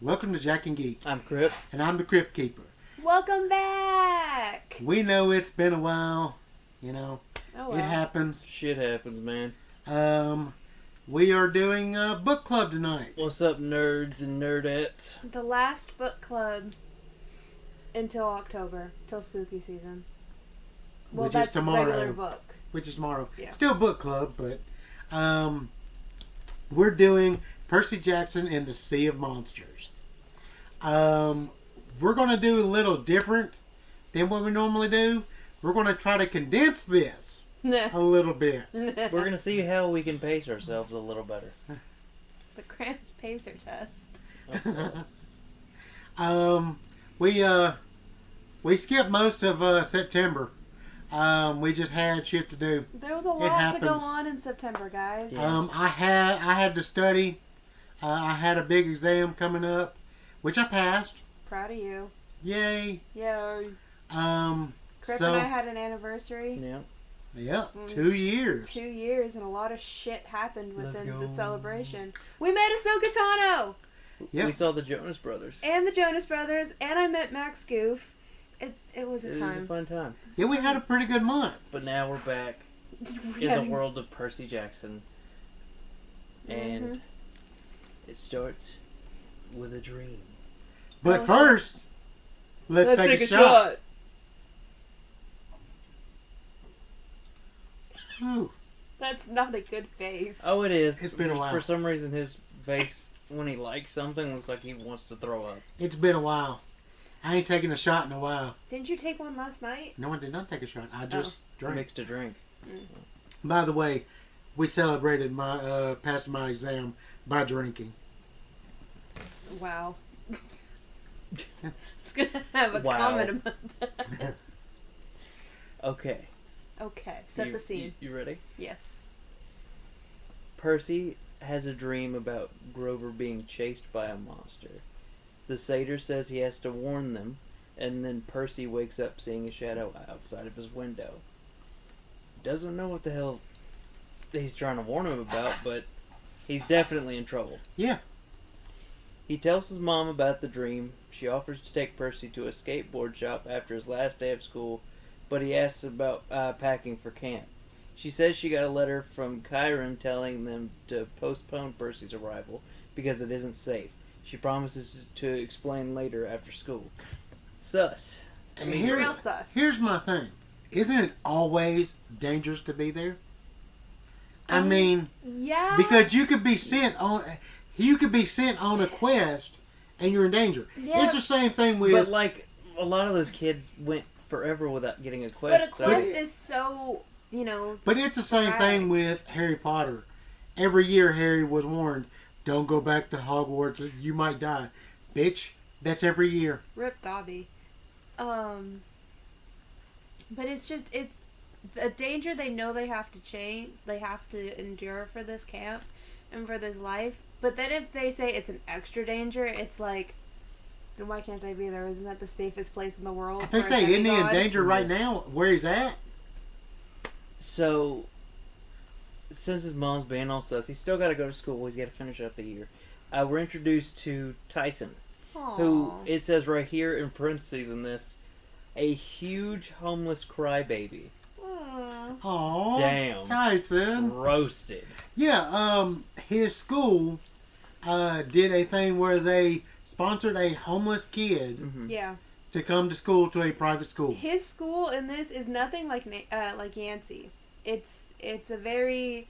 Welcome to Jack and Geek. I'm Crip. And I'm the Crypt Keeper. Welcome back! We know it's been a while. You know, Oh, well. It happens. Shit happens, man. We are doing a book club tonight. What's up, nerds and nerdettes? The last book club until October, till spooky season. Well, Which that's is tomorrow. Regular book. Which is tomorrow. Yeah. Still book club, but we're doing Percy Jackson and the Sea of Monsters. We're going to do a little different than what we normally do. We're going to try to condense this a little bit. We're going to see how we can pace ourselves a little better. The cramped pacer test. We skipped most of September. We just had shit to do. There was a lot to go on in September, guys. I had to study. I had a big exam coming up, which I passed. Proud of you. Yay! Yay. Crip So, and I had an anniversary. Yeah. yeah, 2 years. 2 years, and a lot of shit happened within Let's the go. celebration. We met Ahsoka Tano! Yep. We saw the Jonas Brothers. And the Jonas Brothers, and I met Max Goof. It was a It time. was a fun time. Yeah, we had a pretty good month. But now we're back We in had the a- world of Percy Jackson. And it starts with a dream. But Oh, first, let's take a shot. Whew. That's not a good face. Oh, it is. It's been a while. For some reason, his face, when he likes something, looks like he wants to throw up. It's been a while. I ain't taken a shot in a while. Didn't you take one last night? No, I did not take a shot. I just drank. Mixed a drink. By the way, we celebrated my passing my exam by drinking. Wow. It's gonna have a Wow. comment about that. Okay. Okay, set the scene. You ready? Yes. Percy has a dream about Grover being chased by a monster. The satyr says he has to warn them, and then Percy wakes up seeing a shadow outside of his window. Doesn't know what the hell he's trying to warn him about, but he's definitely in trouble. Yeah. He tells his mom about the dream. She offers to take Percy to a skateboard shop after his last day of school, but he asks about packing for camp. She says she got a letter from Chiron telling them to postpone Percy's arrival because it isn't safe. She promises to explain later after school. Sus. I mean, real sus. Here's my thing. Isn't it always dangerous to be there? I mean, Yeah. because you could be sent on a quest and you're in danger. Yeah. It's the same thing with. But like a lot of those kids went forever without getting a But a quest. quest is so, But it's the same Right. thing with Harry Potter. Every year Harry was warned, don't go back to Hogwarts, you might die. Bitch, that's every year. Rip Dobby. But it's a danger they know they have to endure for this camp and for this life. But then if they say it's an extra danger, it's like, then why can't I be there? Isn't that the safest place in the world? I think for a isn't he in demigod? danger right now where he's at? So, since his mom's being all sus, he's still got to go to school. He's got to finish up the year. We're introduced to Tyson, who, Aw. it says right here in parentheses in this, a huge homeless crybaby. Aw. Aw, Damn. Tyson. Roasted. Yeah, his school did a thing where they sponsored a homeless kid Mm-hmm. Yeah. to come to school to a private school. His school in this is nothing like Yancey. It's a very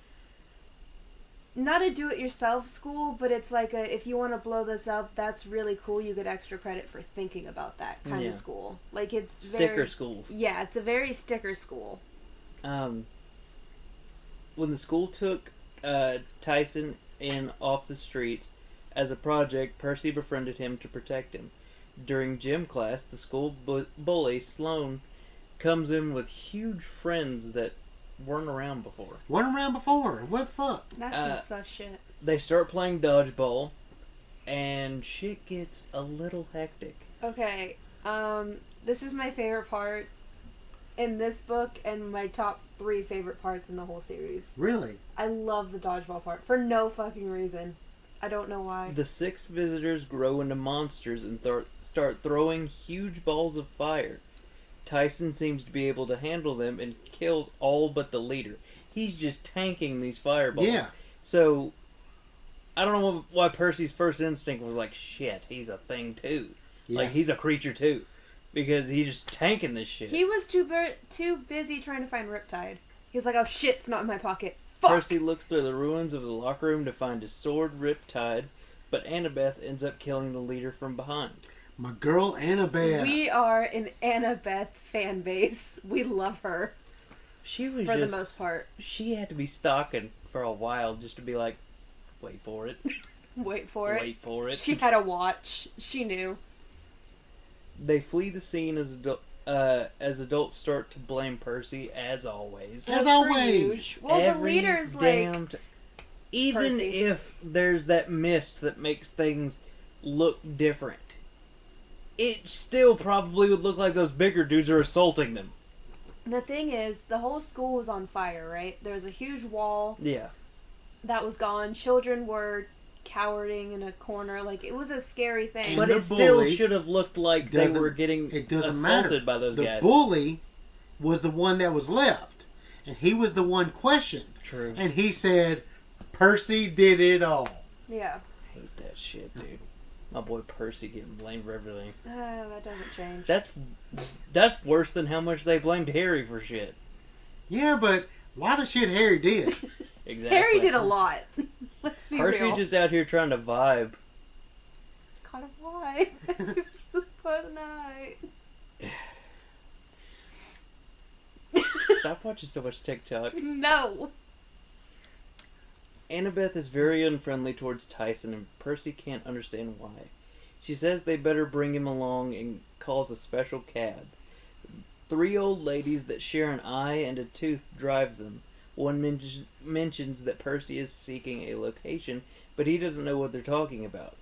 not a do-it-yourself school, but it's like if you want to blow this up, that's really cool. You get extra credit for thinking about that kind Yeah. of school. Like it's Sticker very, schools. Yeah, it's a very sticker school. When the school took Tyson in off the streets as a project, Percy befriended him to protect him. During gym class, the school bully, Sloane, comes in with huge friends that weren't around before. Weren't around before. What the fuck? That's some sus shit. They start playing dodgeball, and shit gets a little hectic. Okay, this is my favorite part in this book and my top 3 favorite parts in the whole series. Really? I love the dodgeball part for no fucking reason. I don't know why. The 6 visitors grow into monsters and start throwing huge balls of fire. Tyson seems to be able to handle them and kills all but the leader. He's just tanking these fireballs. Yeah. So, I don't know why Percy's first instinct was like, shit, he's a thing too. Yeah. Like, he's a creature too. Because he's just tanking this shit. He was too busy trying to find Riptide. He was like, oh shit, it's not in my pocket. Fuck! Percy looks through the ruins of the locker room to find his sword, Riptide, but Annabeth ends up killing the leader from behind. My girl Annabeth. We are an Annabeth fan base. We love her. She was for the most part. She had to be stalking for a while just to be like, wait for it. Wait for it. Wait for it. She had a watch. She knew. They flee the scene as adults start to blame Percy, as always. As always. Well, Every the leader's damned, like... even Percy. if there's that mist that makes things look different, it still probably would look like those bigger dudes are assaulting them. The thing is, the whole school was on fire, right? There was a huge wall Yeah. that was gone. Children were cowering in a corner. Like, it was a scary thing. And But the it still bully should have looked like they were getting It doesn't assaulted matter. by those the guys. bully was the one that was left. And he was the one questioned. True. And he said, Percy did it all. Yeah. I hate that shit, dude. My boy Percy getting blamed for everything. That doesn't change. That's worse than how much they blamed Harry for shit. Yeah, but a lot of shit Harry did. Exactly. Harry did a lot. Let's be Percy real. just out here trying to vibe. Kind of why? For the night. Stop watching so much TikTok. No. Annabeth is very unfriendly towards Tyson, and Percy can't understand why. She says they better bring him along and calls a special cab. 3 old ladies that share an eye and a tooth drive them. One mentions that Percy is seeking a location, but he doesn't know what they're talking about.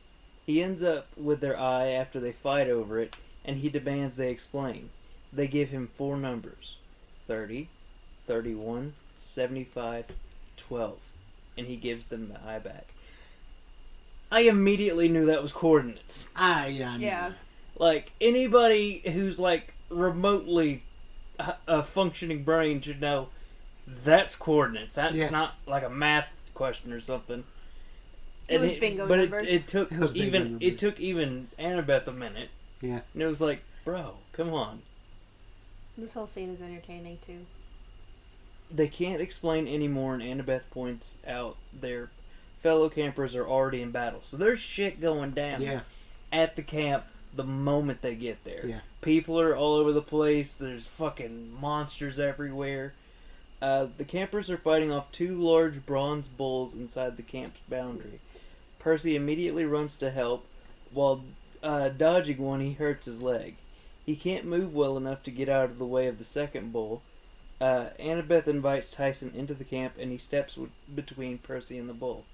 He ends up with their eye after they fight over it, and he demands they explain. They give him 4 numbers. 30, 31, 75, 12. And he gives them the eye back. I immediately knew that was coordinates. Yeah. Like, anybody who's, like, remotely a functioning brain should know that's coordinates. That's not, like, a math question or something. It was bingo but numbers. It took It was bingo even numbers. it took even Annabeth a minute. Yeah. And it was like, bro, come on. This whole scene is entertaining, too. They can't explain anymore, and Annabeth points out their fellow campers are already in battle. So there's shit going down at the camp the moment they get there. Yeah. People are all over the place. There's fucking monsters everywhere. The campers are fighting off 2 large bronze bulls inside the camp's boundary. Percy immediately runs to help. While dodging one, he hurts his leg. He can't move well enough to get out of the way of the second bull. Annabeth invites Tyson into the camp, and he steps between Percy and the bull.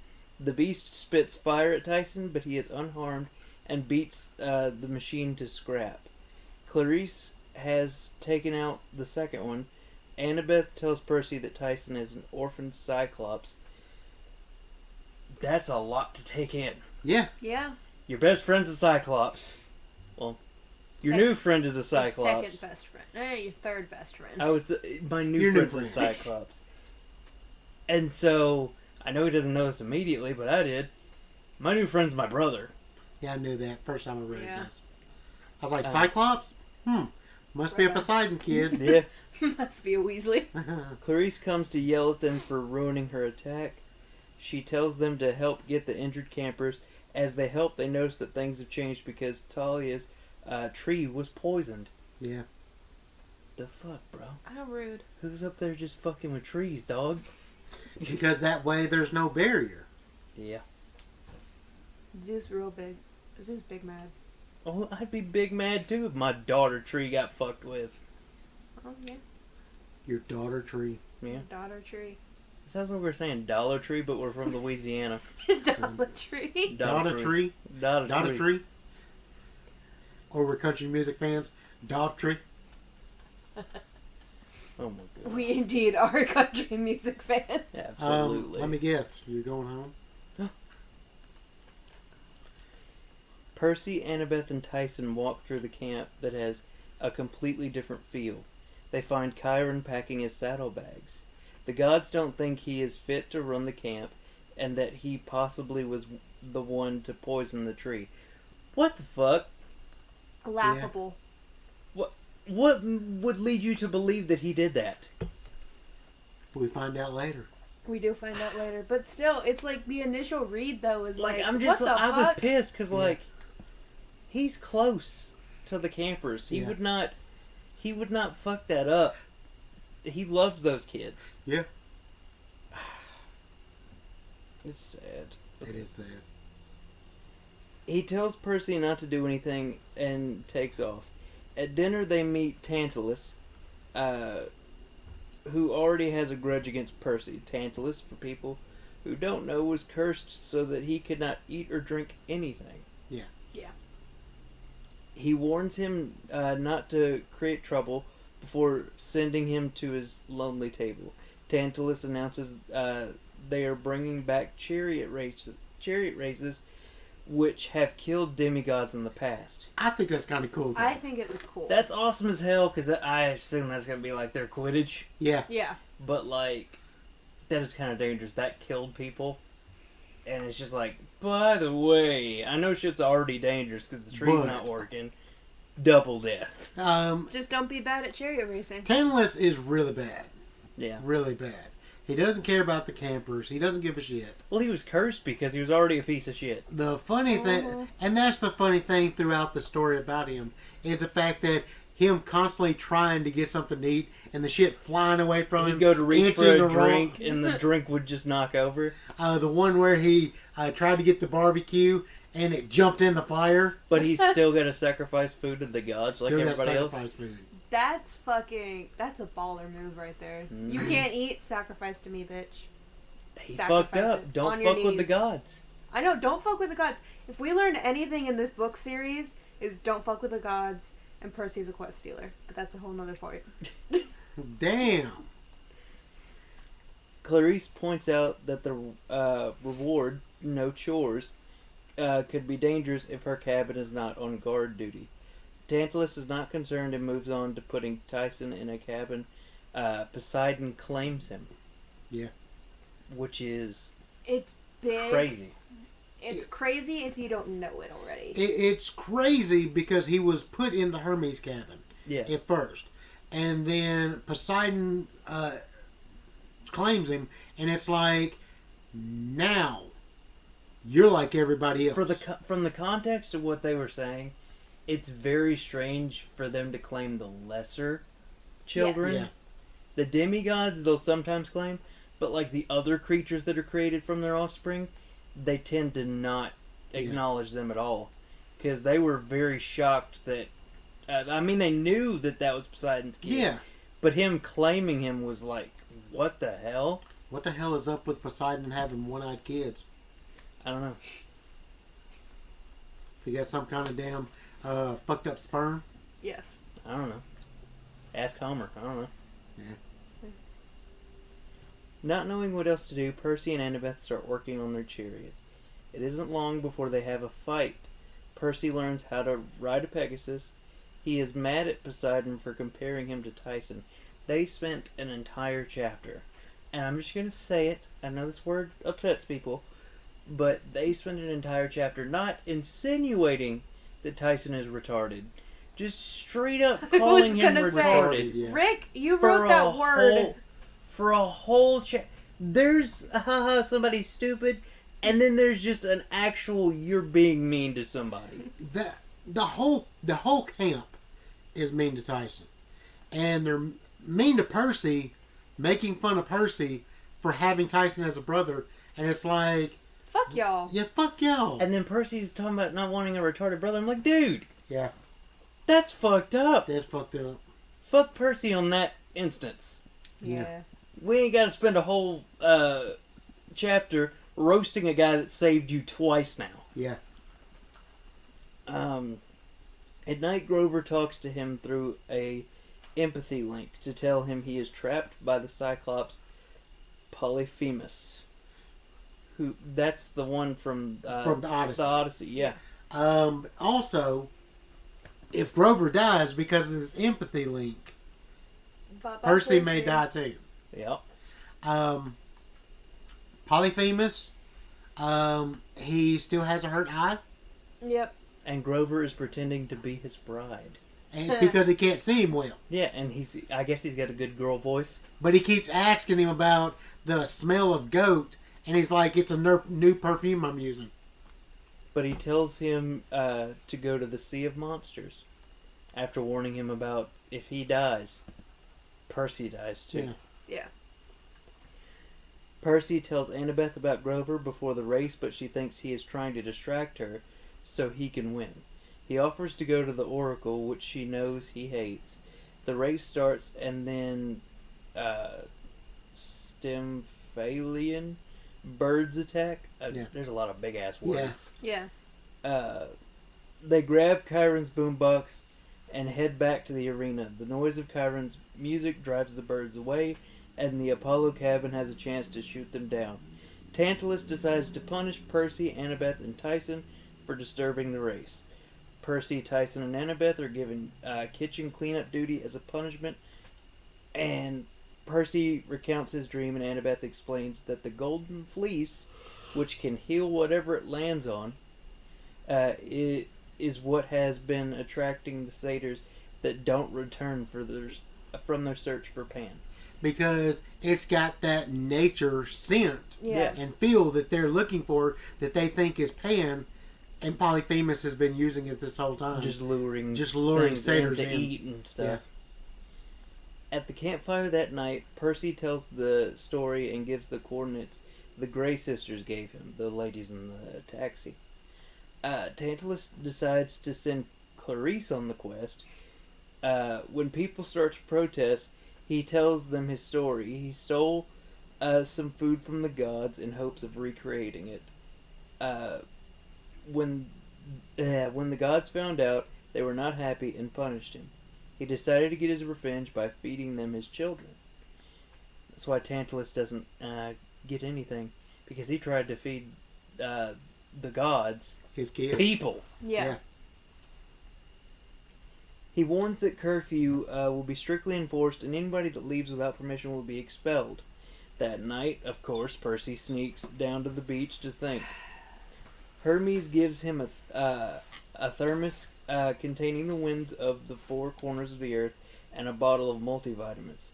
The beast spits fire at Tyson, but he is unharmed and beats the machine to scrap. Clarice has taken out the second one. Annabeth tells Percy that Tyson is an orphan Cyclops. That's a lot to take in. Yeah. Yeah. Your best friend's a Cyclops. Well, your new friend is a Your Cyclops. second best friend. No, your third best friend. I would say my new Your new friend's a friend. Cyclops. And so, I know he doesn't know this immediately, but I did. My new friend's my brother. Yeah, I knew that first time I read Yeah. this. I was like, Cyclops? Must be a Poseidon kid. Yeah. Must be a Weasley. Clarice comes to yell at them for ruining her attack. She tells them to help get the injured campers. As they help, they notice that things have changed because Talia's tree was poisoned. Yeah. The fuck, bro? How rude. Who's up there just fucking with trees, dog? Because that way there's no barrier. Yeah. Zeus real big. Zeus big mad. Oh, I'd be big mad too if my daughter tree got fucked with. Oh, yeah. Your daughter tree. Yeah. Dollar Tree. It sounds like we're saying Dollar Tree, but we're from Louisiana. Dollar Tree. Daughter tree. Dollar Daughter Tree. tree. Or we're country music fans. Dog tree. Oh my god. We indeed are country music fans. Absolutely. Let me guess. You're going home? Percy, Annabeth, and Tyson walk through the camp that has a completely different feel. They find Chiron packing his saddlebags. The gods don't think he is fit to run the camp, and that he possibly was the one to poison the tree. What the fuck? Laughable. What would lead you to believe that he did that? We find out later. We do find out later, but still, it's like the initial read though is like, I'm just, what the I fuck? was pissed because Yeah. he's close to the campers. He Yeah. would not fuck that up. He loves those kids. Yeah. It's sad. It is sad. He tells Percy not to do anything and takes off. At dinner, they meet Tantalus, who already has a grudge against Percy. Tantalus, for people who don't know, was cursed so that he could not eat or drink anything. Yeah. Yeah. He warns him not to create trouble before sending him to his lonely table. Tantalus announces they are bringing back chariot races which have killed demigods in the past. I think that's kind of cool. Though. I think it was cool. That's awesome as hell, because I assume that's going to be like their Quidditch. Yeah. Yeah. But, like, that is kind of dangerous. That killed people. And it's just like, by the way, I know shit's already dangerous because the tree's not working. Double death. Just don't be bad at chariot racing. Tantalus is really bad. Yeah. Really bad. He doesn't care about the campers. He doesn't give a shit. Well, he was cursed because he was already a piece of shit. The funny thing, and that's the funny thing throughout the story about him, is the fact that him constantly trying to get something to eat and the shit flying away from him. He'd go to reach for inching a the drink wrong- and the drink would just knock over. The one where he tried to get the barbecue and it jumped in the fire. But he's still got to sacrifice food to the gods like Still got everybody else. sacrifice food. That's a baller move right there. Mm. You can't eat sacrifice to me, bitch. He Sacrifice fucked up. it Don't on your fuck with the knees. gods. I know, don't fuck with the gods. If we learned anything in this book series, is don't fuck with the gods, and Percy's a quest stealer. But that's a whole nother point. Damn. Clarice points out that the reward, no chores, could be dangerous if her cabin is not on guard duty. Tantalus is not concerned and moves on to putting Tyson in a cabin. Poseidon claims him. Yeah. Which is It's big. crazy. It's crazy if you don't know it already. It's crazy because he was put in the Hermes cabin Yeah. at first. And then Poseidon claims him, and it's like, now you're like everybody else. From the context of what they were saying, it's very strange for them to claim the lesser children. Yeah. The demigods they'll sometimes claim, but like the other creatures that are created from their offspring, they tend to not acknowledge them at all. Because they were very shocked that... they knew that was Poseidon's kid. Yeah. But him claiming him was like, what the hell? What the hell is up with Poseidon having one-eyed kids? I don't know. He got some kind of damn fucked up sperm? Yes. I don't know. Ask Homer. I don't know. Yeah. Not knowing what else to do, Percy and Annabeth start working on their chariot. It isn't long before they have a fight. Percy learns how to ride a Pegasus. He is mad at Poseidon for comparing him to Tyson. They spent an entire chapter, and I'm just going to say it, I know this word upsets people, but they spent an entire chapter not insinuating that Tyson is retarded, just straight up calling him gonna say, retarded. Yeah. Rick, you For wrote that word. For a whole there's somebody's stupid, and then there's just an actual you're being mean to somebody. The whole camp is mean to Tyson, and they're mean to Percy, making fun of Percy for having Tyson as a brother, and it's like, Fuck y'all. yeah, fuck y'all. And then Percy's talking about not wanting a retarded brother. I'm like, dude, Yeah, that's fucked up. that's fucked up. Fuck Percy on that instance. Yeah. We ain't got to spend a whole chapter roasting a guy that saved you twice now. Yeah. At night, Grover talks to him through a empathy link to tell him he is trapped by the Cyclops Polyphemus. That's the one from From the Odyssey. The Odyssey, yeah. Also, if Grover dies because of this empathy link, But Percy may die too. Yep. Polyphemus, he still has a hurt eye. Yep. And Grover is pretending to be his bride. And because he can't see him well. Yeah, and I guess he's got a good girl voice. But he keeps asking him about the smell of goat, and he's like, it's a new perfume I'm using. But he tells him to go to the Sea of Monsters after warning him about if he dies, Percy dies too. Yeah. Percy tells Annabeth about Grover before the race, but she thinks he is trying to distract her so he can win. He offers to go to the Oracle, which she knows he hates. The race starts, and then Stymphalian birds attack. There's a lot of big-ass words. Yeah. They grab Chiron's boombox and head back to the arena. The noise of Chiron's music drives the birds away, and the Apollo cabin has a chance to shoot them down. Tantalus decides to punish Percy, Annabeth, and Tyson for disturbing the race. Percy, Tyson, and Annabeth are given kitchen cleanup duty as a punishment, and Percy recounts his dream, and Annabeth explains that the golden fleece, which can heal whatever it lands on, is what has been attracting the satyrs that don't return from their search for Pan. Because it's got that nature scent Yeah. and feel that they're looking for, that they think is Pan, and Polyphemus has been using it this whole time. Just luring satyrs to in. eat and stuff. At the campfire that night, Percy tells the story and gives the coordinates the Grey Sisters gave him, the ladies in the taxi. Tantalus decides to send Clarice on the quest. When people start to protest, he tells them his story. He stole some food from the gods in hopes of recreating it. When the gods found out, they were not happy and punished him. He decided to get his revenge by feeding them his children. That's why Tantalus doesn't get anything, because he tried to feed the gods His kids. people. Yeah. He warns that curfew will be strictly enforced, and anybody that leaves without permission will be expelled. That night, of course, Percy sneaks down to the beach to think. Hermes gives him a thermos containing the winds of the four corners of the earth and a bottle of multivitamins.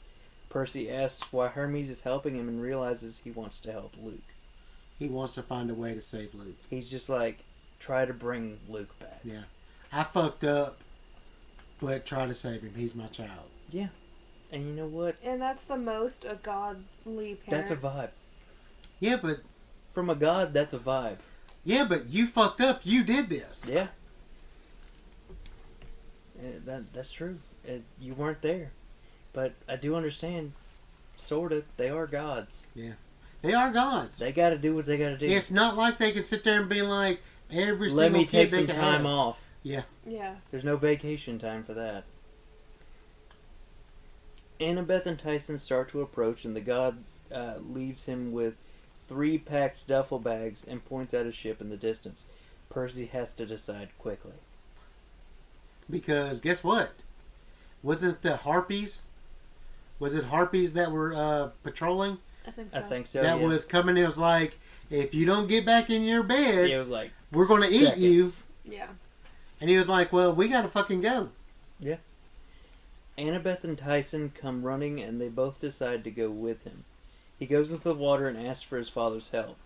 Percy asks why Hermes is helping him and realizes he wants to help Luke. He wants to find a way to save Luke. He's just like, try to bring Luke back. Yeah. I fucked up, but try to save him. He's my child. Yeah. And you know what? And that's the most a godly parent. That's a vibe. Yeah, but... From a god, that's a vibe. Yeah, but you fucked up. You did this. Yeah. That's true. You weren't there. But I do understand, sort of, they are gods. Yeah. They are gods. They gotta do what they gotta do. It's not like they can sit there and be like, every Let single me take kid some they can time have. off. Yeah. Yeah. There's no vacation time for that. Annabeth and Tyson start to approach, and the god leaves him with 3 packed duffel bags and points out a ship in the distance. Percy has to decide quickly. Because guess what? Wasn't it the Harpies? Was it Harpies that were patrolling? I think so. I think so. That yeah. was coming. It was like, if you don't get back in your bed, Yeah, it was like we're going to eat you. seconds. Yeah. And he was like, well, we got to fucking go. Annabeth and Tyson come running, and they both decide to go with him. He goes into the water and asks for his father's help.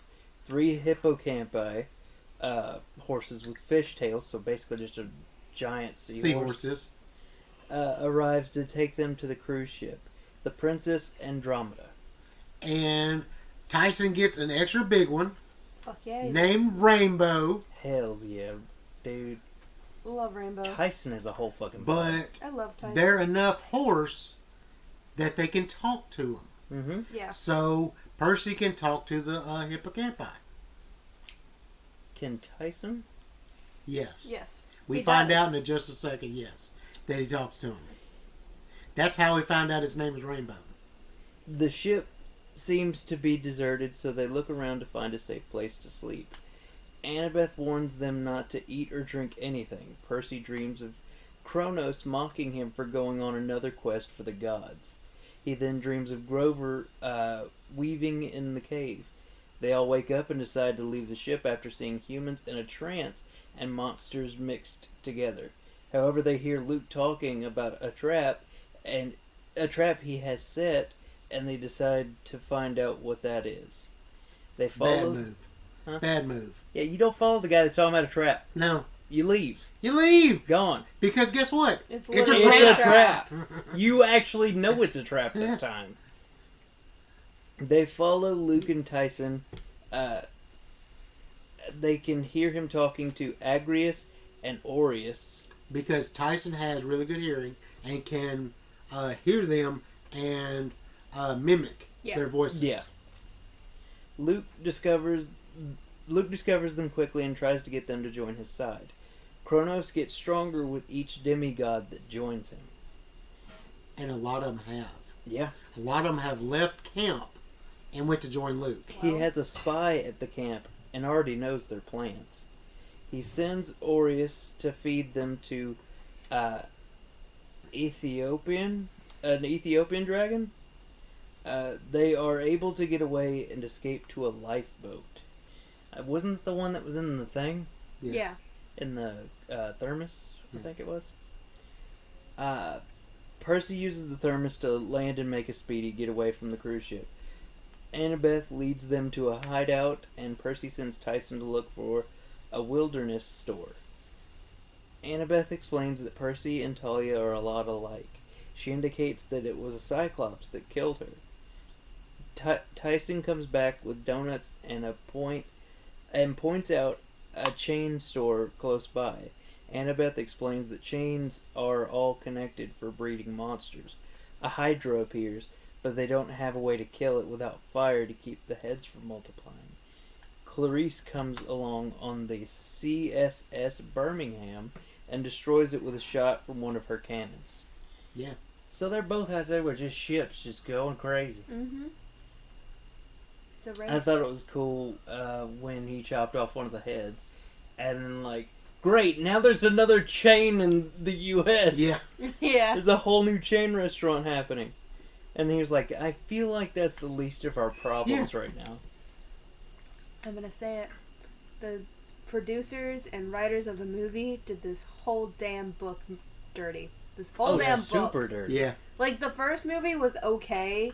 3 hippocampi, horses with fish tails, so basically just a giant seahorse, Seahorses. arrives to take them to the cruise ship, the Princess Andromeda. And Tyson gets an extra big one Fuck yeah. named Rainbow. Hells yeah, dude. Love Rainbow. Tyson is a whole fucking vibe. But I love Tyson. they're enough horse that they can talk to them. Mm-hmm. Yeah. So Percy can talk to the hippocampi. Can Tyson? Yes. Yes. We He find does. out in just a second, yes, that he talks to him. That's how we found out his name is Rainbow. The ship seems to be deserted, so they look around to find a safe place to sleep. Annabeth warns them not to eat or drink anything. Percy dreams of Kronos mocking him for going on another quest for the gods. He then dreams of Grover weaving in the cave. They all wake up and decide to leave the ship after seeing humans in a trance and monsters mixed together. However, they hear Luke talking about a trap he has set, and they decide to find out what that is. They follow. Bad move. Huh? Bad move. Yeah, you don't follow the guy that's talking about a trap. No. You leave. You leave. Gone. Because guess what? It's It's a literally It's a trap. You actually know it's a trap this Yeah. time. They follow Luke and Tyson. They can hear him talking to Agrius and Aureus. Because Tyson has really good hearing and can hear them and mimic their voices. Yeah. Luke discovers them quickly and tries to get them to join his side. Kronos gets stronger with each demigod that joins him. And a lot of them have. Yeah. A lot of them have left camp and went to join Luke. He has a spy at the camp and already knows their plans. He sends Aureus to feed them to an Ethiopian dragon. They are able to get away and escape to a lifeboat. Wasn't it the one that was in the thing? Yeah. In the thermos, I think it was. Percy uses the thermos to land and make a speedy getaway from the cruise ship. Annabeth leads them to a hideout, and Percy sends Tyson to look for a wilderness store. Annabeth explains that Percy and Talia are a lot alike. She indicates that it was a Cyclops that killed her. Tyson comes back with donuts and points out a chain store close by. Annabeth explains that chains are all connected for breeding monsters. A Hydra appears, but they don't have a way to kill it without fire to keep the heads from multiplying. Clarice comes along on the CSS Birmingham and destroys it with a shot from one of her cannons. Yeah. So they're both out there with just ships just going crazy. Mm-hmm. It's a race. I thought it was cool when he chopped off one of the heads. And then, like, great, now there's another chain in the U.S. Yeah. Yeah. There's a whole new chain restaurant happening. And he was like, I feel like that's the least of our problems right now. I'm gonna say it. The producers and writers of the movie did this whole damn book dirty. This whole damn book. Super dirty. Yeah. Like, the first movie was okay,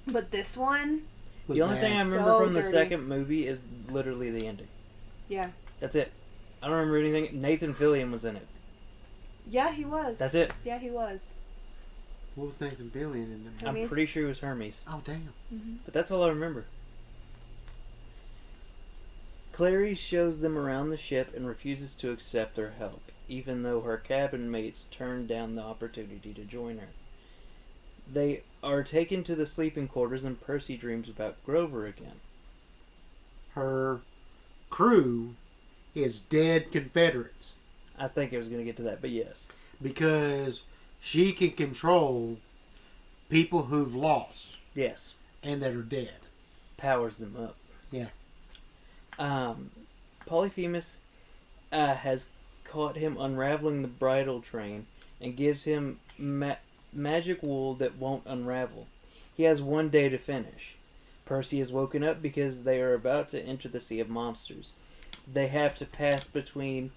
but this one, Was The only bad. thing I remember So from the dirty. second movie is literally the ending. yeah. That's it. I don't remember anything. Nathan Fillion was in it. Yeah, he was. That's it. Yeah, he was. What was Nathan Fillion in the I'm Hermes. pretty sure it was Hermes. Oh, damn. Mm-hmm. But that's all I remember. Clarice shows them around the ship and refuses to accept their help, even though her cabin mates turned down the opportunity to join her. They are taken to the sleeping quarters and Percy dreams about Grover again. Her crew is dead Confederates I think I was going to get to that, but yes. because she can control people who've lost Yes. and that are dead. Powers them up. Yeah. Polyphemus has caught him unraveling the bridal train and gives him magic wool that won't unravel. He has one day to finish. Percy is woken up because they are about to enter the Sea of Monsters. They have to pass between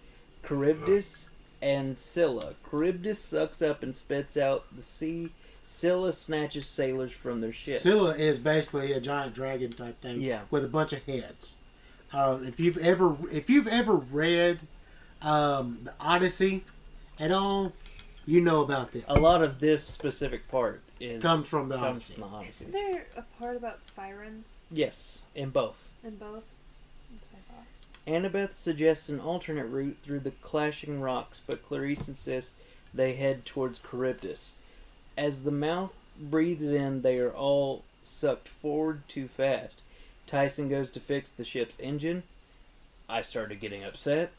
Charybdis and Scylla. Charybdis sucks up and spits out the sea. Scylla snatches sailors from their ships. Scylla is basically a giant dragon type thing Yeah. with a bunch of heads. If you've ever read the Odyssey at all, you know about this. A lot of this specific part Comes from the comes Odyssey. from the Odyssey. Isn't there a part about sirens Yes, in both. in both? That's what I thought. Annabeth suggests an alternate route through the clashing rocks, but Clarice insists they head towards Charybdis. As the mouth breathes in, they are all sucked forward too fast. Tyson goes to fix the ship's engine. I started getting upset.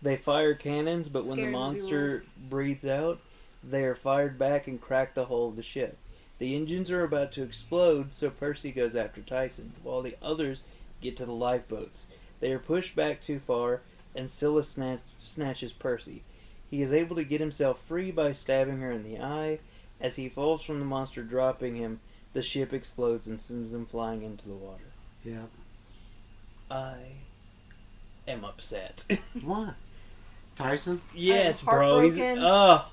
They fire cannons, but when the Scared monster viewers. breathes out, they are fired back and crack the hull of the ship. The engines are about to explode, so Percy goes after Tyson, while the others get to the lifeboats. They are pushed back too far, and Scylla snatches Percy. He is able to get himself free by stabbing her in the eye. As he falls from the monster, dropping him, the ship explodes and sends him flying into the water. Yeah. I am upset. Why? Tyson? Yes, I'm bro. He's heartbroken.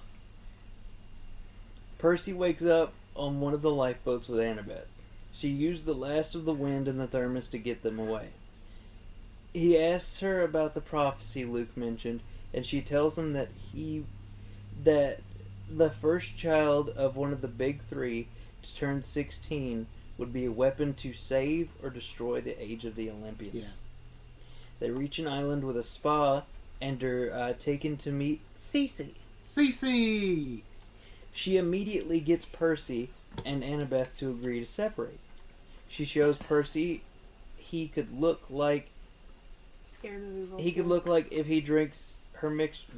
Percy wakes up on one of the lifeboats with Annabeth. She used the last of the wind in the thermos to get them away. He asks her about the prophecy Luke mentioned, and she tells him that the first child of one of the big three to turn 16 would be a weapon to save or destroy the age of the Olympians. Yeah. They reach an island with a spa and are taken to meet Cece. Cece! She immediately gets Percy and Annabeth to agree to separate. She shows Percy he could look like Scary movie. he could look like if he drinks her mixture.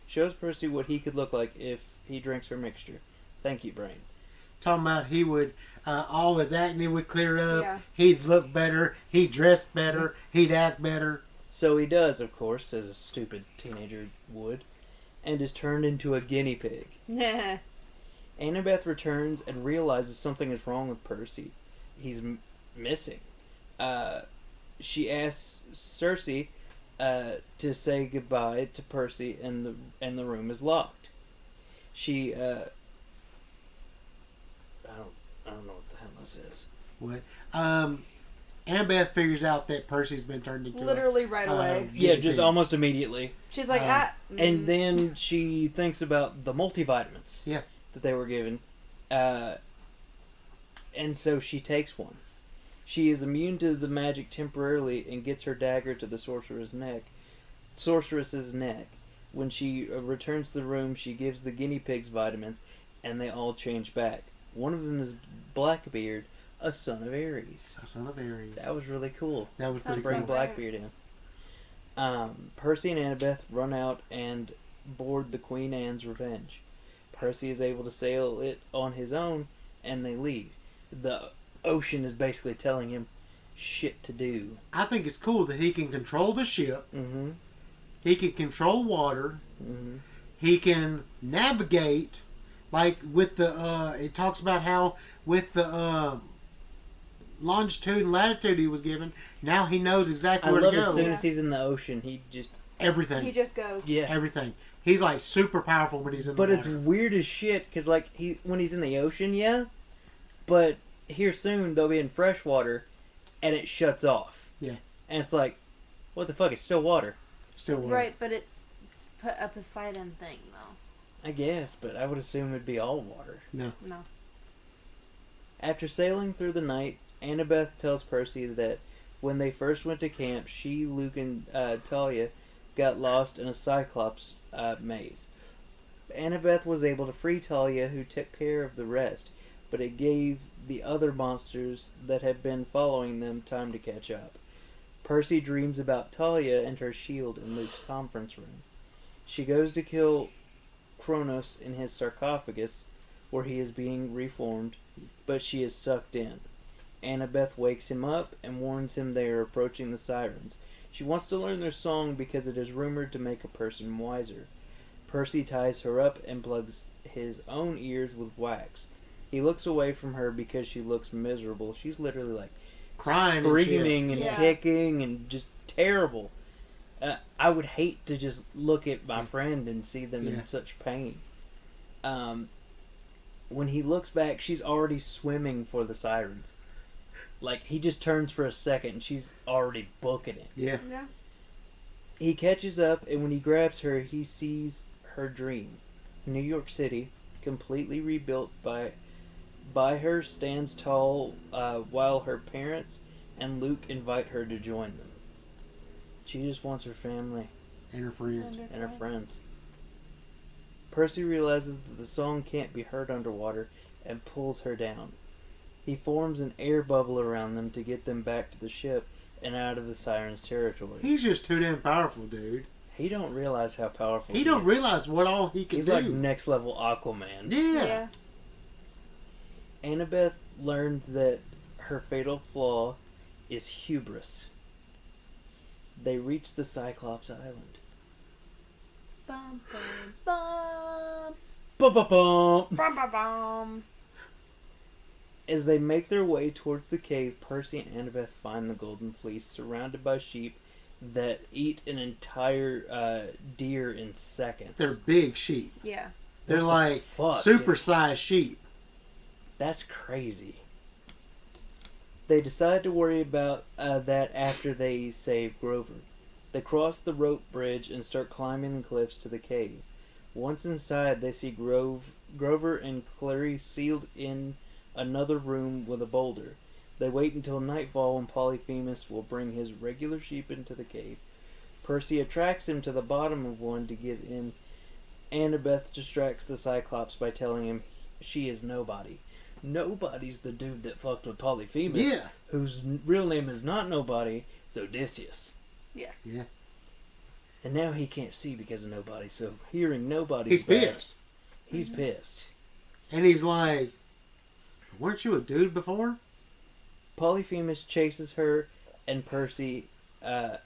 Shows Percy what he could look like if he drinks her mixture. Thank you, brain. Talking about he would, all his acne would clear up. Yeah. He'd look better. He'd dress better. He'd act better. So he does, of course, as a stupid teenager would, and is turned into a guinea pig. Nah. Annabeth returns and realizes something is wrong with Percy. He's missing. She asks Cersei to say goodbye to Percy, and the room is locked. She I don't know what the hell this is. What? Annabeth figures out that Percy's been turned into Literally right away. Yeah, guinea just pig. almost immediately. She's like, And then she thinks about the multivitamins Yeah. that they were given. And so she takes one. She is immune to the magic temporarily and gets her dagger to the sorceress's neck. When she returns to the room, she gives the guinea pigs vitamins, and they all change back. One of them is Blackbeard, a son of Ares. A son of Ares. That was really cool. That was Sounds pretty Bring cool. Blackbeard in. Percy and Annabeth run out and board the Queen Anne's Revenge. Percy is able to sail it on his own, and they leave. The ocean is basically telling him shit to do. I think it's cool that he can control the ship. Mm-hmm. He can control water. Mm-hmm. He can navigate. Like with the, it talks about how with the longitude and latitude he was given, now he knows exactly I where love to as go. soon as he's in the ocean, he just... Everything. he just goes. Yeah. Everything. He's like super powerful when he's in But the it's water. weird as shit, because like, when he's in the ocean, yeah, but here soon they'll be in fresh water, and it shuts off. Yeah. And it's like, what the fuck, it's still water. Still water. Right, but it's a Poseidon thing, though. I guess, but I would assume it'd be all water. No. No. After sailing through the night, Annabeth tells Percy that when they first went to camp, she, Luke, and Talia got lost in a Cyclops maze. Annabeth was able to free Talia, who took care of the rest, but it gave the other monsters that had been following them time to catch up. Percy dreams about Talia and her shield in Luke's conference room. She goes to kill Kronos in his sarcophagus, where he is being reformed, but she is sucked in. Annabeth wakes him up and warns him they are approaching the sirens. She wants to learn their song because it is rumored to make a person wiser. Percy ties her up and plugs his own ears with wax. He looks away from her because she looks miserable. She's literally like Crying screaming and Yeah. kicking and just terrible. I would hate to just look at my friend and see them Yeah. in such pain. When he looks back, she's already swimming for the sirens. Like, he just turns for a second and she's already booking it. Yeah. Yeah. He catches up, and when he grabs her, he sees her dream. New York City, completely rebuilt by her, stands tall while her parents and Luke invite her to join them. She just wants her family And her friends. and her friends. Percy realizes that the song can't be heard underwater and pulls her down. He forms an air bubble around them to get them back to the ship and out of the Sirens' territory. He's just too damn powerful, dude. He don't realize how powerful He he don't is. realize what all he can He's do. like next level Aquaman. Yeah. Annabeth learned that her fatal flaw is hubris. They reach the Cyclops Island. Bum, bum, bum. Bum-bum-bum! Bum, bum, bum. As they make their way towards the cave, Percy and Annabeth find the Golden Fleece surrounded by sheep that eat an entire deer in seconds. They're big sheep. Yeah. They're What like the fuck, super-sized sheep. That's crazy. They decide to worry about that after they save Grover. They cross the rope bridge and start climbing the cliffs to the cave. Once inside, they see Grover and Clarice sealed in another room with a boulder. They wait until nightfall when Polyphemus will bring his regular sheep into the cave. Percy attracts him to the bottom of one to get in. Annabeth distracts the Cyclops by telling him she is Nobody. Nobody's the dude that fucked with Polyphemus, Yeah. whose real name is not Nobody, it's Odysseus. Yeah. Yeah. And now he can't see because of Nobody, so hearing Nobody, He's pissed. He's pissed. And he's like, weren't you a dude before? Polyphemus chases her and Percy has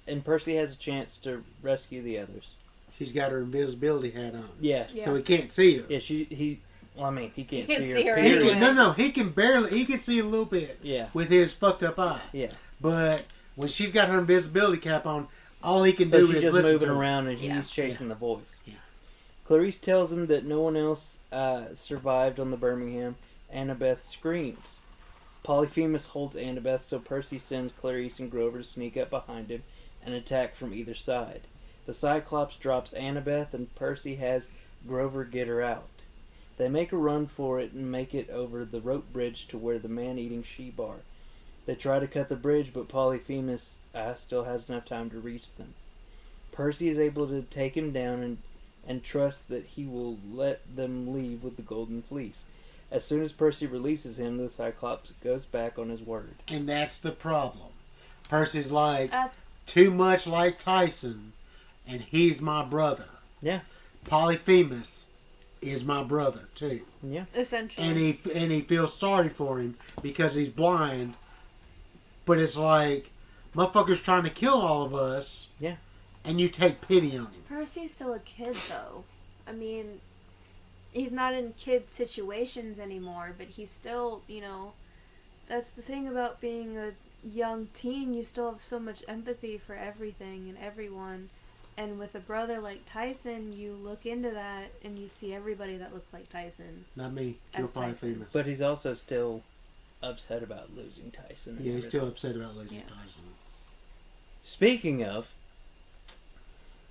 a chance to rescue the others. She's got her invisibility hat on. Yeah. Yeah. So he can't see her. Yeah, he can't can't see her. see her He anyway. can, he can barely, he can see a little bit Yeah. with his fucked up eye. Yeah. But when she's got her invisibility cap on, all he can So do she's is just listen moving to her. around and Yeah. he's chasing the voice. Yeah. Clarice tells him that no one else survived on the Birmingham. Annabeth screams. Polyphemus holds Annabeth, so Percy sends Clarice and Grover to sneak up behind him and attack from either side. The Cyclops drops Annabeth and Percy has Grover get her out. They make a run for it and make it over the rope bridge to where the man-eating sheep are. They try to cut the bridge, but Polyphemus still has enough time to reach them. Percy is able to take him down and trusts that he will let them leave with the Golden Fleece. As soon as Percy releases him, the Cyclops goes back on his word. And that's the problem. Percy's like, That's too much like Tyson, and he's my brother. Yeah. Polyphemus is my brother, too. Yeah. essentially. And he feels sorry for him because he's blind. But it's like, motherfucker's trying to kill all of us. Yeah. And you take pity on him. Percy's still a kid, though. I mean, he's not in kid situations anymore, but he's still, that's the thing about being a young teen. You still have so much empathy for everything and everyone. And with a brother like Tyson, you look into that and you see everybody that looks like Tyson. Not me. Kill As Tyson. Polyphemus. But he's also still upset about losing Tyson. and Yeah, he's everything. still upset about losing Yeah. Tyson. Speaking of,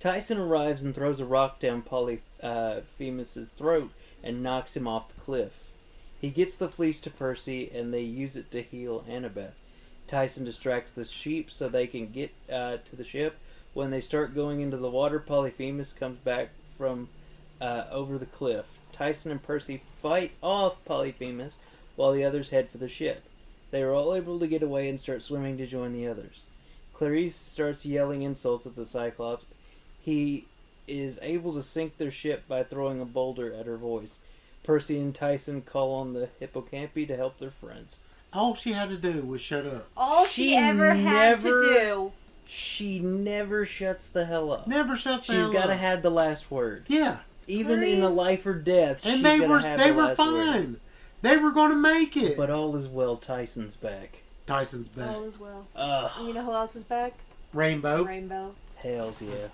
Tyson arrives and throws a rock down Polyphemus's throat and knocks him off the cliff. He gets the fleece to Percy and they use it to heal Annabeth. Tyson distracts the sheep so they can get to the ship. When they start going into the water, Polyphemus comes back from over the cliff. Tyson and Percy fight off Polyphemus while the others head for the ship. They are all able to get away and start swimming to join the others. Clarice starts yelling insults at the Cyclops. He is able to sink their ship by throwing a boulder at her voice. Percy and Tyson call on the hippocampi to help their friends. All she had to do was shut up. All She she ever had to never- do. She never shuts the hell up. Never shuts the She's hell got to up. have the last word. Yeah. Even in the Clarice- life or death, And she's they gonna were have they the were last word. fine. They were going to make it. But all is well. Tyson's back. Tyson's back. All is well. Ugh. And you know who else is back? Rainbow. Rainbow. Hells yeah.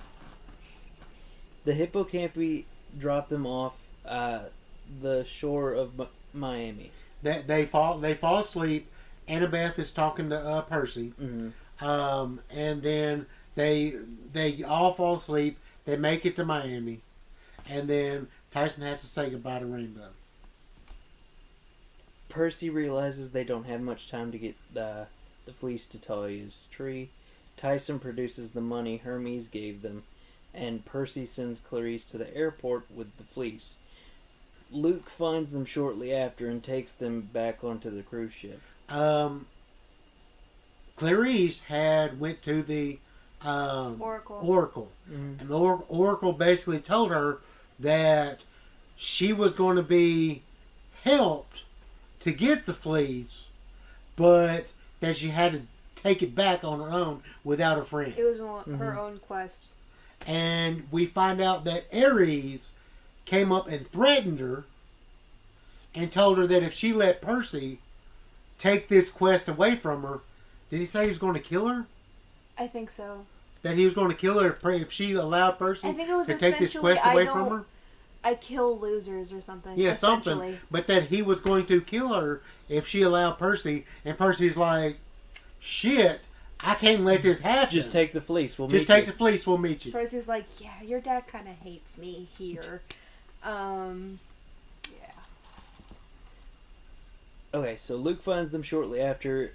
The hippocampi drop them off the shore of Miami. They fall asleep. Annabeth is talking to Percy. Mm-hmm. And then they all fall asleep. They make it to Miami. And then Tyson has to say goodbye to Rainbow. Percy realizes they don't have much time to get the fleece to Talia's tree. Tyson produces the money Hermes gave them, and Percy sends Clarice to the airport with the fleece. Luke finds them shortly after and takes them back onto the cruise ship. Clarice went to the Oracle. Mm-hmm. And the Oracle basically told her that she was going to be helped to get the fleece, but that she had to take it back on her own without a friend. It was her own quest. And we find out that Ares came up and threatened her and told her that if she let Percy take this quest away from her, did he say he was going to kill her? I think so. That he was going to kill her if she allowed Percy I think it was to take this quest away from her? I kill losers or something. Yeah, something. But that he was going to kill her if she allowed Percy. And Percy's like, shit, I can't let this happen. Just take the fleece. We'll Just meet take you. the fleece. We'll meet you. Percy's like, yeah, your dad kind of hates me here. Yeah. Okay, so Luke finds them shortly after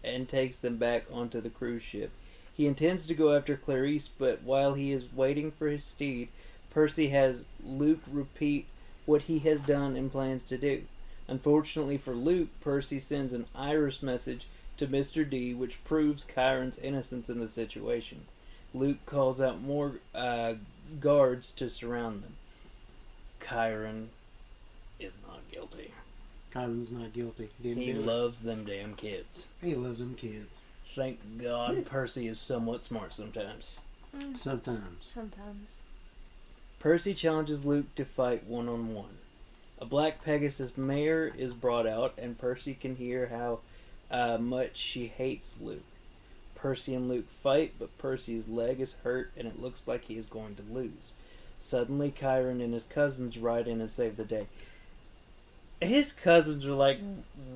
and takes them back onto the cruise ship. He intends to go after Clarice, but while he is waiting for his steed, Percy has Luke repeat what he has done and plans to do. Unfortunately for Luke, Percy sends an iris message to Mr. D, which proves Chiron's innocence in the situation. Luke calls out more guards to surround them. Chiron is not guilty. Chiron's not guilty. He loves them damn kids. He loves them kids. Thank God Percy is somewhat smart sometimes. Sometimes. Percy challenges Luke to fight one-on-one. A black Pegasus mare is brought out, and Percy can hear how much she hates Luke. Percy and Luke fight, but Percy's leg is hurt, and it looks like he is going to lose. Suddenly, Chiron and his cousins ride in and save the day. His cousins are like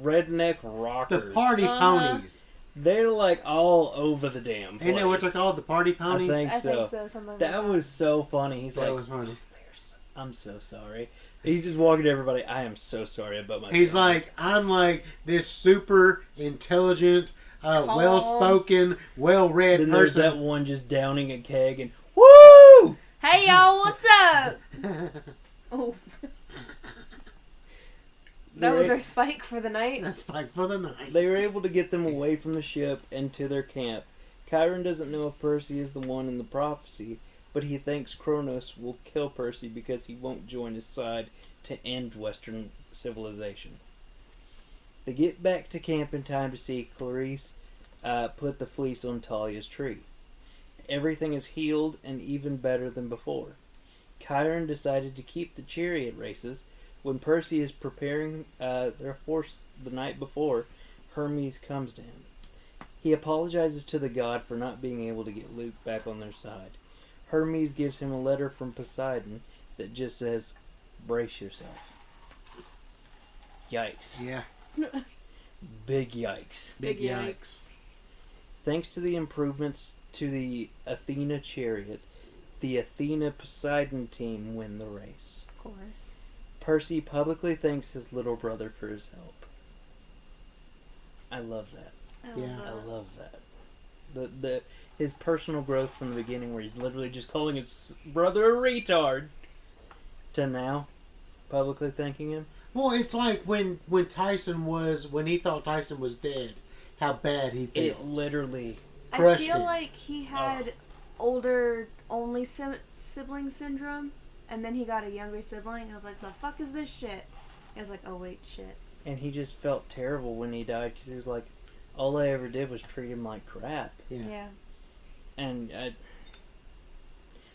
redneck rockers. The party ponies. They're like all over the damn place. Ain't that what they're called? The party ponies? I think so. Something like That was so funny. He's that like, was funny. I'm so sorry. He's just walking to everybody. I am so sorry about my. He's family. like, I'm like this super intelligent, well-spoken, well-read Then person. there's that one just downing a keg and woo! Hey y'all, what's up? Oh. That was our spike for the night. That's spike for the night. They were able to get them away from the ship and to their camp. Chiron doesn't know if Percy is the one in the prophecy, but he thinks Kronos will kill Percy because he won't join his side to end Western civilization. They get back to camp in time to see Clarice put the fleece on Talia's tree. Everything is healed and even better than before. Chiron decided to keep the chariot races. When Percy is preparing their horse the night before, Hermes comes to him. He apologizes to the god for not being able to get Luke back on their side. Hermes gives him a letter from Poseidon that just says, brace yourself. Yikes. Yeah. Big yikes. Big yikes. Thanks to the improvements to the Athena chariot, the Athena Poseidon team win the race. Of course. Percy publicly thanks his little brother for his help. I love that. I love that. His personal growth from the beginning, where he's literally just calling his brother a retard, to now publicly thanking him. Well, it's like when he thought Tyson was dead, how bad he felt. It literally crushed I feel him. like he had older only sibling syndrome, and then he got a younger sibling, and I was like, the fuck is this shit? I was like, oh wait, shit. And he just felt terrible when he died, because he was like, all I ever did was treat him like crap. Yeah. And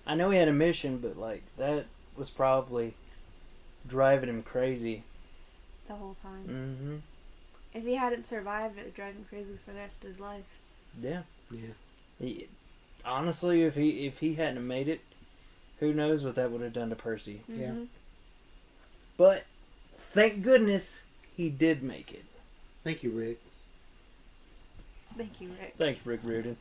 I know he had a mission, but like that was probably driving him crazy The whole time. Mm-hmm. If he hadn't survived, it would drive him crazy for the rest of his life. Yeah. Yeah. Honestly, if he hadn't made it, who knows what that would have done to Percy. Mm-hmm. Yeah. But thank goodness he did make it. Thank you, Rick. Thank you, Rick. Thanks, Rick Riordan.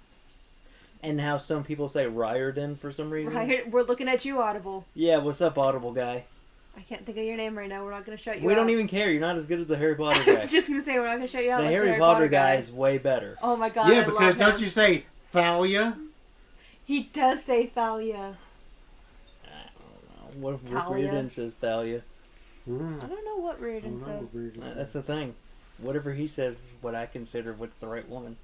And how some people say Riordan for some reason. Right, we're looking at you, Audible. Yeah, what's up, Audible guy? I can't think of your name right now. We're not going to shut you out. We don't even care. You're not as good as the Harry Potter I guy. was just going to say, we're not going to shut you out. The like Harry Potter guy is way better. Oh my god, Yeah, I because love don't him. you say Thalia? He does say Thalia. I don't know. What if Rick Talia? Riordan says Thalia? I don't know what Reardon says. That's the thing. Whatever he says is what I consider what's the right woman.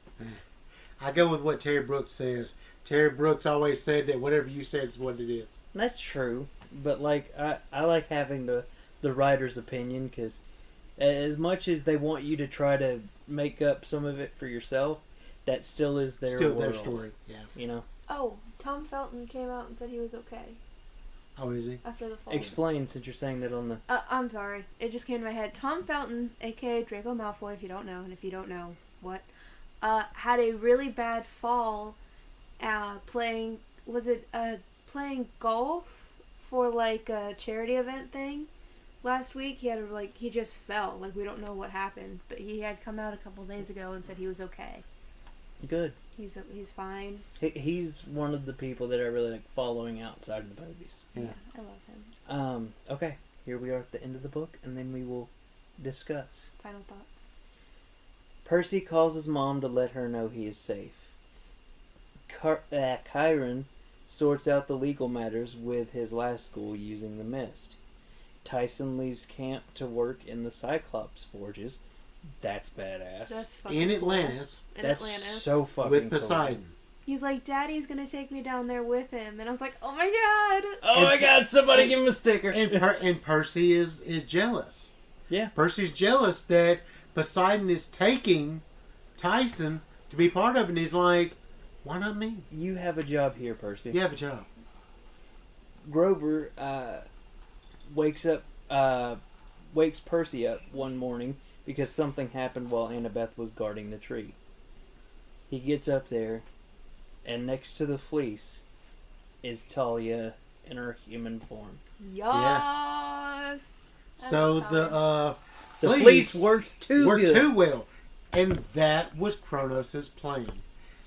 I go with what Terry Brooks says. Terry Brooks always said that whatever you said is what it is. That's true, but like I like having the writer's opinion, because as much as they want you to try to make up some of it for yourself, that still is their Still world, their story. Yeah. you know? Oh, Tom Felton came out and said he was okay Oh, is he? after the fall. Explain, since you're saying that on the... I'm sorry. It just came to my head. Tom Felton, a.k.a. Draco Malfoy, if you don't know, and if you don't know, what? Had a really bad fall playing... Was it playing golf for, like, a charity event thing? Last week, he just fell. Like, we don't know what happened. But he had come out a couple days ago and said he was okay. Good. He's fine. He's one of the people that I really like following outside of the movies. Yeah, I love him. Okay, here we are at the end of the book, and then we will discuss. Final thoughts. Percy calls his mom to let her know he is safe. Chiron sorts out the legal matters with his last school using the mist. Tyson leaves camp to work in the Cyclops forges. That's badass. That's fucking In cool. Atlantis. That's so fucking With cool. Poseidon. He's like, Daddy's gonna take me down there with him. And I was like, oh my god! Oh my god, somebody give him a sticker. And Percy is jealous. Yeah. Percy's jealous that Poseidon is taking Tyson to be part of it. And he's like, why not me? You have a job here, Percy. You have a job. Grover wakes Percy up one morning because something happened while Annabeth was guarding the tree. He gets up there, and next to the fleece is Talia in her human form. Yes! So the fleece worked too well. And that was Kronos' plan.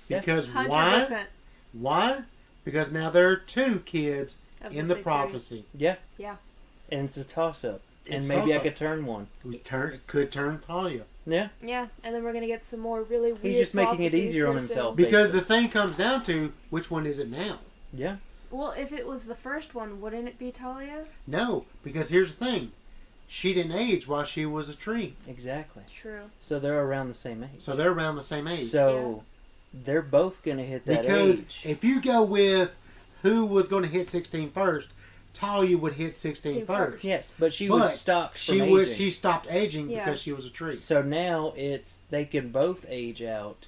Because 100%. why? Why? Because now there are two kids Of in the the big prophecy. Yeah. Yeah. And it's a toss-up. And It's maybe I toss-up. could turn one. Could turn Talia. Yeah. Yeah, and then we're gonna get some more really weird He's just making it prophecies easier on here himself. soon. Because Basically. the thing comes down to, which one is it now? Yeah. Well, if it was the first one, wouldn't it be Talia? No, because here's the thing. She didn't age while she was a tree. Exactly. True. So they're around the same age. So they're around the same age. So they're both going to hit that Because age. if you go with who was going to hit 16 first, Talia would hit 16 first. Yes, but she But was stopped from aging. She stopped aging Yeah. because she was a tree. So now they can both age out,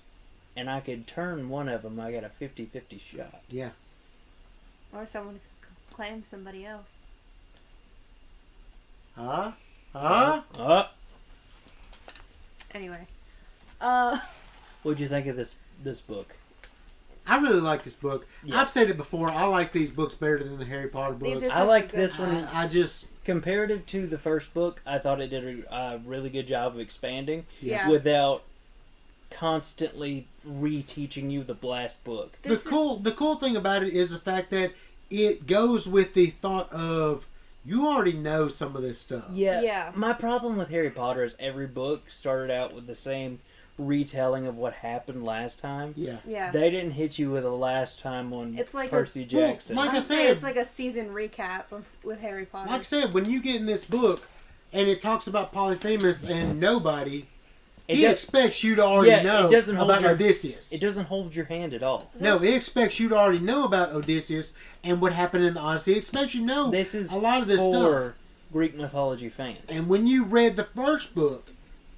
and I could turn one of them. I got a 50-50 shot. Yeah. Or someone could claim somebody else. Huh? Anyway. What'd you think of this book? I really like this book. Yeah. I've said it before. I like these books better than the Harry Potter books. These are I liked good this one. ones. I just... Comparative to the first book, I thought it did a really good job of expanding Yeah. without constantly reteaching you the blast book. The cool thing about it is the fact that it goes with the thought of you already know some of this stuff. Yeah. My problem with Harry Potter is every book started out with the same retelling of what happened last time. Yeah. Yeah. They didn't hit you with a last time on It's like Percy Jackson. like I I'm saying said- it's like a season recap with Harry Potter. Like I said, when you get in this book and it talks about Polyphemus and nobody, he expects you to already know it doesn't hold about Odysseus. It doesn't hold your hand at all. No, it expects you to already know about Odysseus and what happened in the Odyssey. It expects you to know This is a lot of this for stuff. Greek mythology fans. And when you read the first book,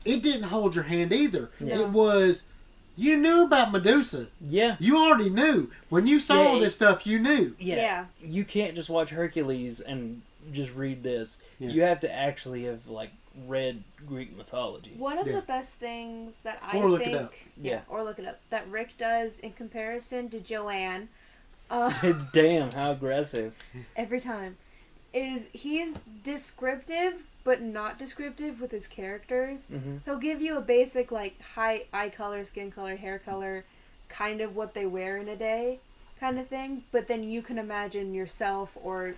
it didn't hold your hand either. No. It was, you knew about Medusa. Yeah. You already knew. When you saw Yeah, this stuff, you knew. Yeah. You can't just watch Hercules and just read this. Yeah. You have to actually have read Greek mythology. One of Yeah. the best things that I Or look think, it up. Yeah. or look it up, that Rick does in comparison to Joanne, Damn, how aggressive. every time, is he's descriptive but not descriptive with his characters. Mm-hmm. He'll give you a basic height, eye color, skin color, hair color, kind of what they wear in a day, kind of thing. But then you can imagine yourself or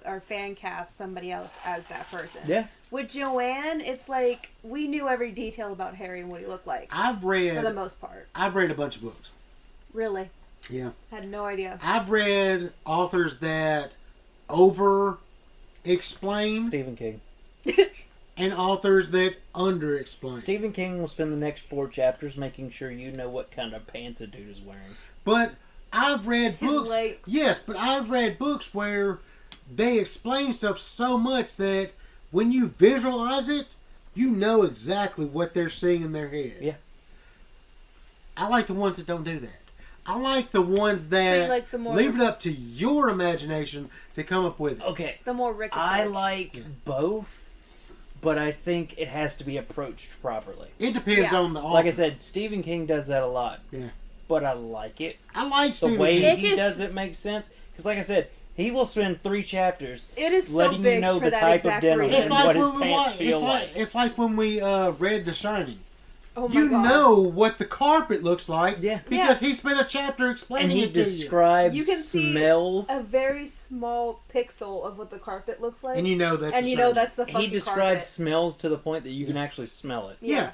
or fan cast somebody else as that person. Yeah. With Joanne, it's like we knew every detail about Harry and what he looked like I've for the read most part. a bunch of books. Really, Yeah. had no idea. I've read authors that over explain Stephen King. and authors that under explain. Stephen King will spend the next 4 chapters making sure you know what kind of pants a dude is wearing. But I've read His books. late- Yes, but I've read books where they explain stuff so much that when you visualize it, you know exactly what they're seeing in their head. Yeah. I like the ones that don't do that. I like the ones So that you like the more leave it up to your imagination to come up with it. Okay, the more Rick I approach. like both, but I think it has to be approached properly. It depends Yeah. on the author. Like I said, Stephen King does that a lot. Yeah. But I like it. I like The Stephen way King. he does it makes sense. Because like I said, he will spend 3 chapters It is so letting big you know for the that type of exact denim reason. and what his when we pants wa- feel like. It's like when we read The Shining. Oh my You God. know what the carpet looks like Yeah. because he spent a chapter explaining And he it to you. describes You can see smells. a very small pixel of what the carpet looks like. And you know that's and The you know Shining. that's the fucking He describes carpet. smells to the point that you can actually smell it. Yeah.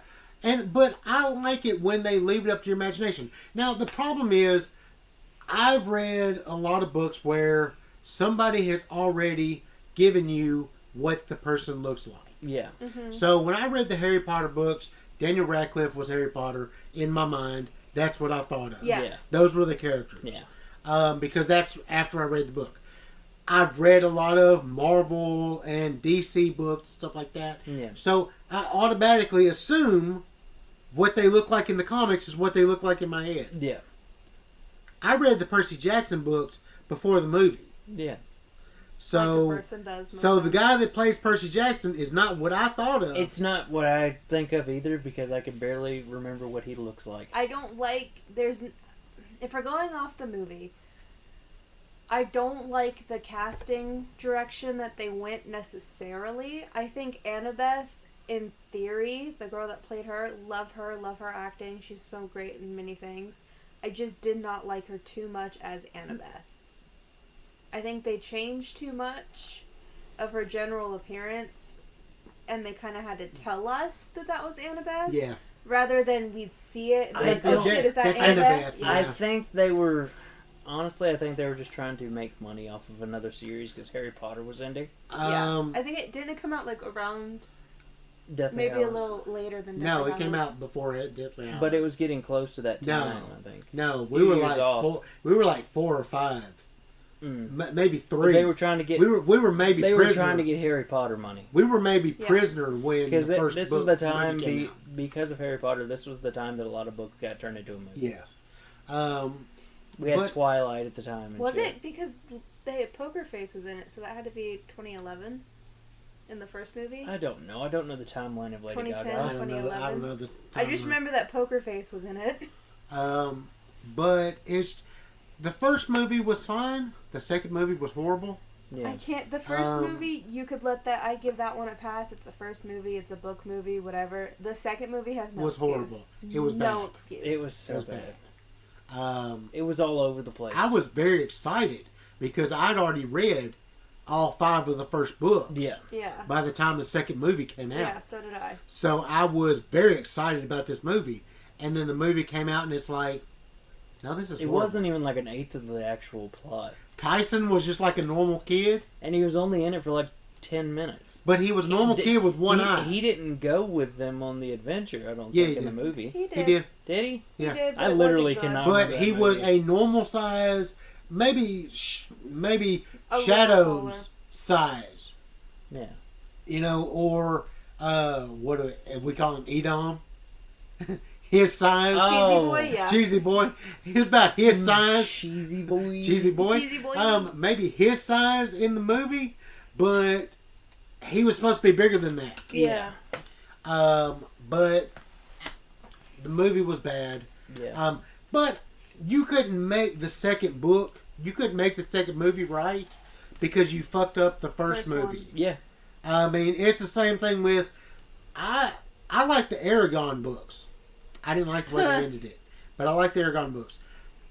But I like it when they leave it up to your imagination. Now the problem is I've read a lot of books where somebody has already given you what the person looks like. Yeah. Mm-hmm. So when I read the Harry Potter books, Daniel Radcliffe was Harry Potter in my mind. That's what I thought of. Yeah. Those were the characters. Yeah. Because that's after I read the book. I've read a lot of Marvel and DC books, stuff like that. Yeah. So I automatically assume what they look like in the comics is what they look like in my head. Yeah. I read the Percy Jackson books before the movie. Yeah. So, Like the person does so the most guy that plays Percy Jackson is not what I thought of. It's not what I think of either because I can barely remember what he looks like. I don't like. If we're going off the movie, I don't like the casting direction that they went necessarily. I think Annabeth, in theory, the girl that played her, love her acting. She's so great in many things. I just did not like her too much as Annabeth. I think they changed too much of her general appearance, and they kind of had to tell us that was Annabeth. Yeah. Rather than we'd see it and be I like, oh don't- shit, is that that's Annabeth? Annabeth, Yeah. I Yeah. think they were... Honestly, I think they were just trying to make money off of another series because Harry Potter was ending. Um, I think it didn't come out like around Deathly maybe a Hallows. little later than no, Deathly it came Hallows. out before it. Deathly Hallows. But it was getting close to that No. time, I think. No, few we years like off. we were like 4 or 5, maybe 3. But they were trying to get... we were maybe They prisoner. were trying to get Harry Potter money. We were maybe Yeah. prisoner when Because the first this book was the movie time, came out. because of Harry Potter, this was the time that a lot of books got turned into a movie. Yes. We had But- Twilight at the time. And Was shit. it because they Poker Face was in it, so that had to be 2011 in the first movie? I don't know. I don't know the timeline of Lady 2010. Gaga. I don't know. I don't know the. I just timeline. remember that Poker Face was in it. But it's the first movie was fine. The second movie was horrible. Yeah. I can't. The first Um, movie, you could let that. I give that one a pass. It's a first movie. It's a book movie. Whatever. The second movie has no Was excuse. horrible. It was no bad. excuse. It was so It was bad. bad. It was all over the place. I was very excited because I'd already read all 5 of the first books. Yeah. Yeah. By the time the second movie came out. Yeah. So did I. So I was very excited about this movie. And then the movie came out and it's like, no, this is It horrible. wasn't even like an eighth of the actual plot. Tyson was just like a normal kid, And he was only in it for like 10 minutes. but he was a normal kid with one eye. He didn't go with them on the adventure, I don't Yeah, think, he in the did. movie. He did. He did. Did he? Yeah. He did, but I it literally wasn't good. cannot- But remember he that was movie. a normal size, maybe A little Shadow's taller. size, Yeah. you know, or what do we call him, Edom? His size, Cheesy boy, yeah. cheesy boy. He's about his size, Cheesy boy. cheesy boy. Cheesy boy. Maybe his size in the movie, but he was supposed to be bigger than that. Yeah. But the movie was bad. Yeah. But you couldn't make the second book. You couldn't make the second movie right because you fucked up the first First movie. one. Yeah. I mean, it's the same thing with. I like the Aragon books. I didn't like the way they ended it, but I like the Aragon books.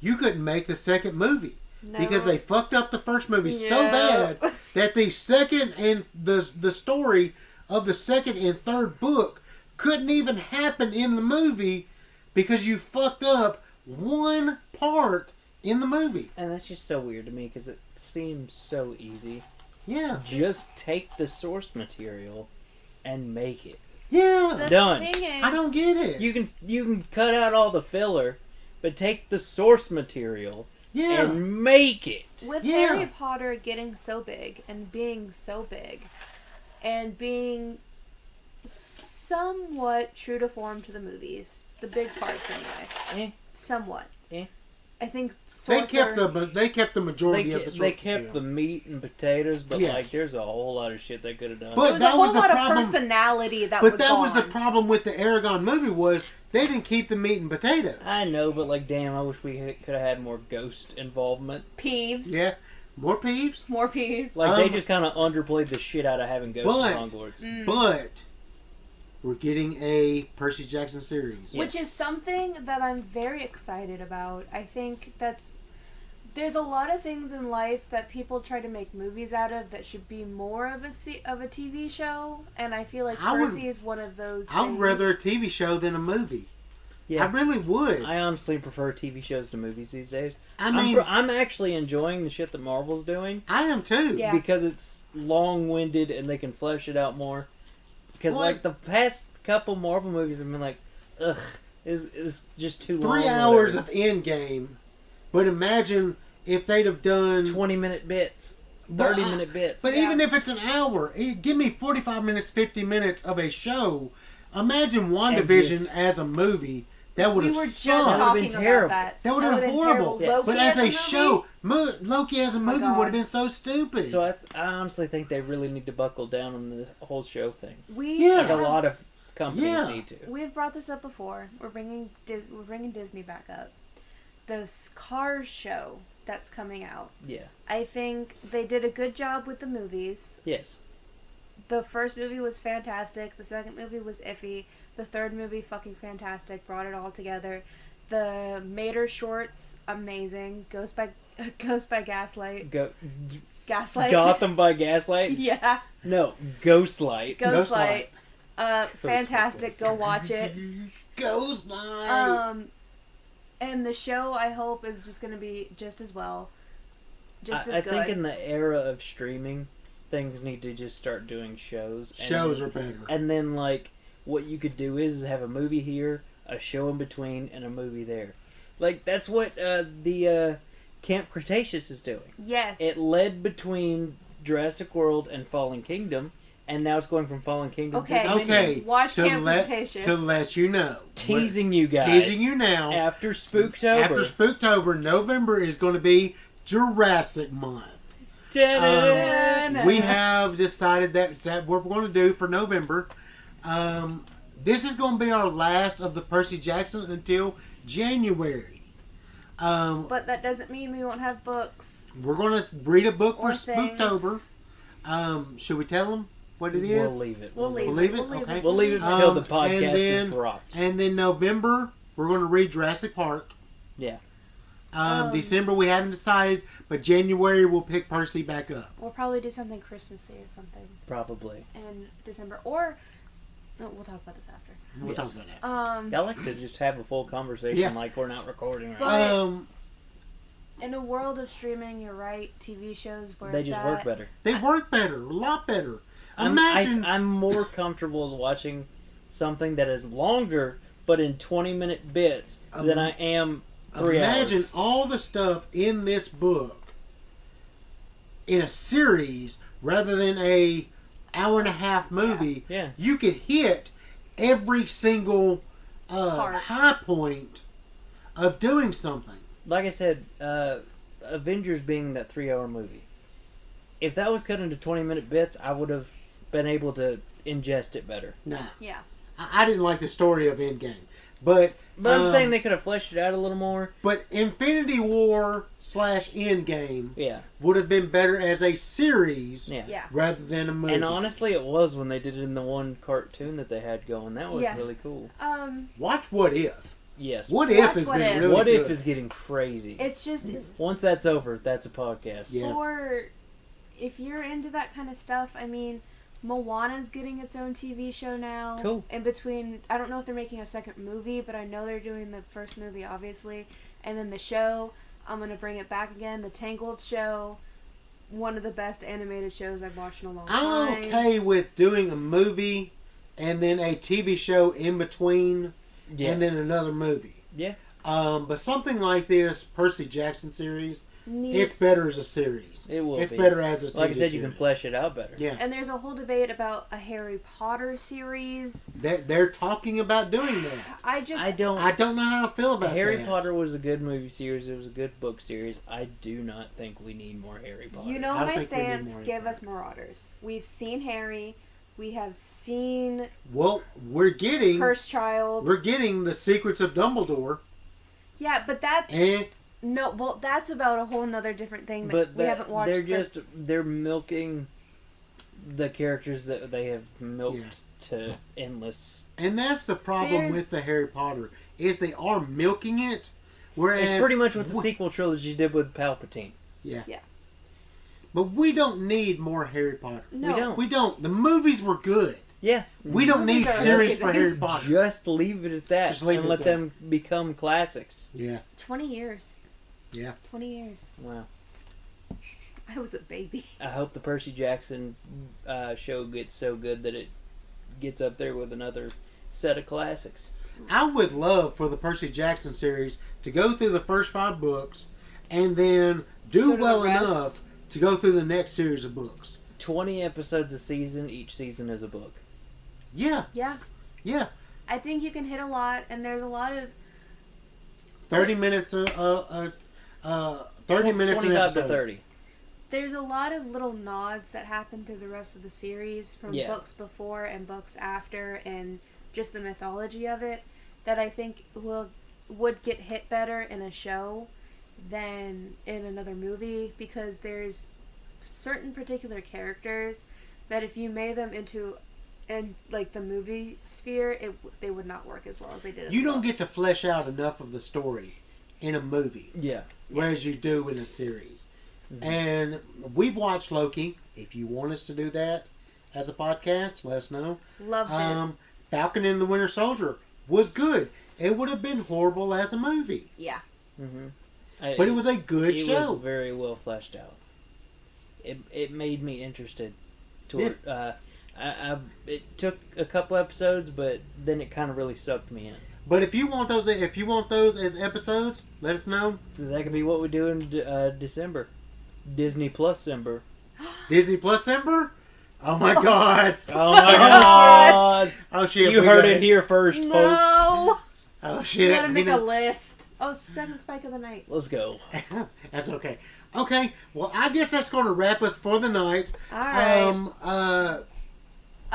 You couldn't make the second movie No. because they fucked up the first movie so Yeah. bad that the second and the story of the second and third book couldn't even happen in the movie because you fucked up one part in the movie. And that's just so weird to me because it seems so easy. Yeah. Just take the source material and make it. Yeah. The Done. thing is, I don't get it. You can cut out all the filler, but take the source material Yeah. and make it. with Yeah. Harry Potter getting so big and being so big and being somewhat true to form to the movies, the big parts anyway. somewhat. Yeah. I think They Sorcerer... kept the majority of the They source kept the material. meat and potatoes, but Yes. like there's a whole lot of shit they could have done. But There was that a was whole the lot problem- of personality that But was that gone. was the problem with the Aragon movie was they didn't keep the meat and potatoes. I know, but like, damn, I wish we could have had more ghost involvement. Peeves. Yeah, more peeves. More peeves. Like they just kind of underplayed the shit out of having ghosts but- and Longlords. But we're getting a Percy Jackson series. Yeah. Which Yes. is something that I'm very excited about. I think there's a lot of things in life that people try to make movies out of that should be more of a TV show, and I feel like Percy is one of those. I would things. rather a TV show than a movie. Yeah. I really would. I honestly prefer TV shows to movies these days. I mean, I'm actually enjoying the shit that Marvel's doing I am too. Yeah. because it's long-winded and they can flesh it out more. Because Well, like the past couple Marvel movies have been like, ugh, is just too 3 long. hours whatever. of Endgame, but imagine if they'd have done 20-minute bits, But 30-minute bits. But Yeah. even if it's an hour, give me 45 minutes, 50 minutes of a show. Imagine WandaVision just- as a movie. That would We have were just sucked. That would've been talking terrible. about that. That would have been horrible. Yes. Loki But as a movie? show, Loki as a my movie God. would have been so stupid. So I honestly think they really need to buckle down on the whole show thing. We Yeah. Like a lot of companies Yeah. need to. We've brought this up before. We're bringing Disney back up. The Cars show that's coming out. Yeah. I think they did a good job with the movies. Yes. The first movie was fantastic. The second movie was iffy. The third movie, fucking fantastic. Brought it all together. The Mater shorts, amazing. Ghost by Gaslight. Gaslight. Gotham by Gaslight? Yeah. No, Ghostlight. Ghostlight. Ghostlight. Fantastic. Go watch it. Ghost Night. And the show, I hope, is just gonna be just as well. Just as I good. think in the era of streaming, things need to just start doing shows. Shows are better. And then, like, what you could do is have a movie here, a show in between, and a movie there. Like, that's what the Camp Cretaceous is doing. Yes. It led between Jurassic World and Fallen Kingdom, and now it's going from Fallen Kingdom Okay. to Dominion. Okay, Watch to Camp let Cretaceous. to let you know, Teasing you guys. teasing you now. After Spooktober. After Spooktober, November is going to be Jurassic Month. We have decided that's what we're going to do for November. This is going to be our last of the Percy Jackson until January. But that doesn't mean we won't have books. We're going to read a book for Or things. Spooktober. Should we tell them what it is? We'll leave it. We'll leave leave it. it? Okay. We'll leave it until the And podcast then- is dropped. And then November, we're going to read Jurassic Park. Yeah. December, we haven't decided, but January, we'll pick Percy back up. We'll probably do something Christmassy or something Probably. in December. Or no, we'll talk about this after. We'll Yes. talk about that. I like to just have a full conversation Yeah. like we're not recording right But- now. In a world of streaming, you're right. TV shows where They it's just at, work better. They work better, a lot better. I'm Imagine, more comfortable watching something that is longer, but in 20-minute bits, than I am 3 imagine hours. all the stuff in this book in a series rather than a hour-and-a-half movie. Yeah. You could hit every single Part. high point of doing something. Like I said, Avengers being that 3-hour movie. If that was cut into 20-minute bits, I would have been able to ingest it better. Nah, Yeah. I didn't like the story of Endgame, but I'm saying they could have fleshed it out a little more. But Infinity War / Endgame Yeah. would have been better as a series Yeah. Yeah. rather than a movie. And honestly, it was when they did it in the one cartoon that they had going. That was Yeah. really cool. Watch What If. Yes. What If Watch has What been If. really What good. If is getting crazy. It's just Once that's over, that's a podcast. Yeah. for if you're into that kind of stuff. I mean, Moana's getting its own TV show now. Cool. In between, I don't know if they're making a second movie, but I know they're doing the first movie, obviously, and then the show. I'm gonna bring it back again. The Tangled show, one of the best animated shows I've watched in a long time. I'm okay with doing a movie and then a TV show in between Yeah. and then another movie. Yeah. But something like this Percy Jackson series, Needs, it's better as a series. It will It's be. better as a TV Like I said, you can series. flesh it out better. Yeah. And there's a whole debate about a Harry Potter series. They're talking about doing that. I don't know how I feel about Harry that. Potter was a good movie series. It was a good book series. I do not think we need more Harry Potter. You know I my think we need stance. more Give Harry us Marauders. We've seen Harry. We have seen Well, we're getting Cursed Child. the Secrets of Dumbledore, Yeah, but that's and no. Well, that's about a whole nother different thing that we haven't watched. They're milking the characters that they have milked Yeah. to endless. and that's the problem with the Harry Potter is they are milking it, whereas It's pretty much what the sequel trilogy did with Palpatine. Yeah. Yeah. But we don't need more Harry Potter. No. We don't. We don't. The movies were good. Yeah. We don't need Movies are series for amazing. Harry Potter. Just leave it at that Just leave and it let at that. them become classics. Yeah. 20 years. Yeah. 20 years. Wow. I was a baby. I hope the Percy Jackson show gets so good that it gets up there with another set of classics. I would love for the Percy Jackson series to go through the first 5 books and then do Go to well the rest. enough to go through the next series of books. 20 episodes a season. Each season is a book. Yeah. Yeah. Yeah. I think you can hit a lot, and there's a lot of 30 minutes 30 minutes an 25 to episode. 30. there's a lot of little nods that happen to the rest of the series from Yeah. books before and books after, and just the mythology of it that I think would get hit better in a show than in another movie, because there's certain particular characters that if you made them into like the movie sphere, they would not work as well as they did. You don't get to flesh out enough of the story in a movie, Yeah. whereas you do in a series. Mhm. And we've watched Loki. If you want us to do that as a podcast, let us know. Loved it. Falcon and the Winter Soldier was good. It would have been horrible as a movie, Yeah. Mm-hmm. but it was a good It show. was very well fleshed out. It made me interested. It took a couple episodes, but then it kind of really sucked me in. But if you want those as episodes, let us know. That could be what we do in December. Disney Plus December. Disney Plus Ember? Oh my god! Oh my god! Oh shit! You we heard got it here first, folks. No. Oh You shit! gotta We make a know- list. Oh, second spike of the night. Let's go. That's okay. Okay, well, I guess that's going to wrap us for the night. All right.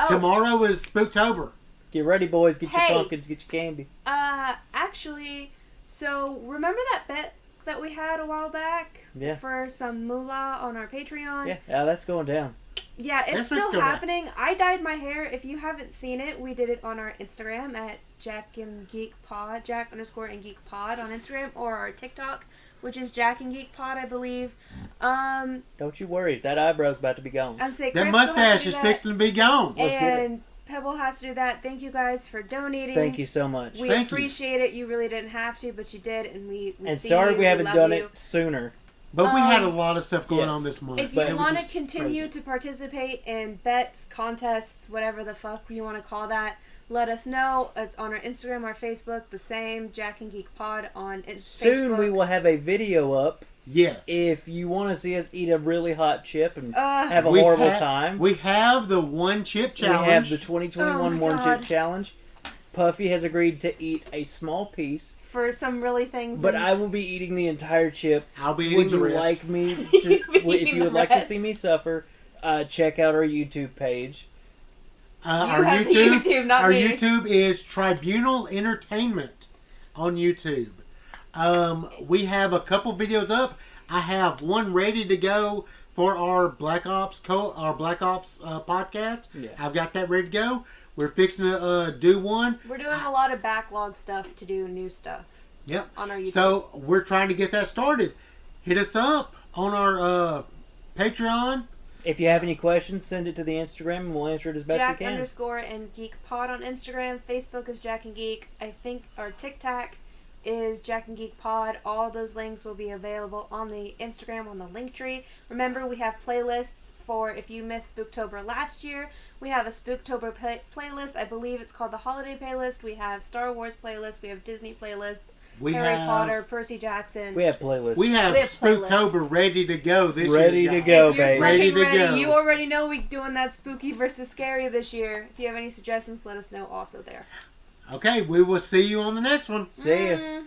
Tomorrow is Spooktober. Get ready, boys. Get Hey. your pumpkins. Get your candy. Actually, so remember that bet that we had a while back? Yeah. For some moolah on our Patreon? Yeah, that's going down. Yeah, it's That's still still happening. I dyed my hair. If you haven't seen it, we did it on our Instagram at Jack and Geek Pod, Jack_and Geek Pod on Instagram, or our TikTok, which is Jack and Geek Pod, I believe. Don't you worry. That eyebrow's about to be gone. I'd say That Chris mustache still is has to do fixing to be gone. Let's get it. and Pebble has to do that. Thank you guys for donating. Thank you so much. We Thank you. appreciate it. You really didn't have to, but you did, and we And see sorry you, we haven't love done you. it sooner. But we had a Um, lot of stuff going yes. on this month. If But you it was want to just continue crazy. to participate in bets, contests, whatever the fuck you want to call that, let us know. It's on our Instagram, our Facebook, the same, Jack and Geek Pod on Soon Facebook. we will have a video up. Yes. If you want to see us eat a really hot chip and Uh, have a We horrible ha- time, We have the one chip we have challenge. the 2021 Oh my one God. chip challenge. Puffy has agreed to eat a small piece, for some really things. but and- I will be eating the entire chip. I'll be eating Would the you rest. like me to? You'll be if eating you would the like to rest. see me suffer, check out our YouTube page. Our have the YouTube, not our me. YouTube is Tribunal Entertainment on YouTube. We have a couple videos up. I have one ready to go for our Black Ops podcast. Yeah. I've got that ready to go. We're fixing to do one. we're doing a lot of backlog stuff to do new stuff Yep. on our YouTube. So we're trying to get that started. Hit us up on our Patreon. If you have any questions, send it to the Instagram and we'll answer it as best Jack we can. _ and Geek Pod on Instagram. Facebook is Jack and Geek. I think our TikTok is Jack and Geek Pod. All those links will be available on the Instagram, on the link tree. Remember, we have playlists for if you missed Spooktober last year. We have a Spooktober playlist. I believe it's called the Holiday Playlist. We have Star Wars playlist. We have Disney playlists. Harry Potter, Percy Jackson. We have playlists. We have Spooktober ready to go this year. Ready to go, baby. Ready to go. You already know we're doing that spooky versus scary this year. If you have any suggestions, let us know also there. Okay, we will see you on the next one. See ya.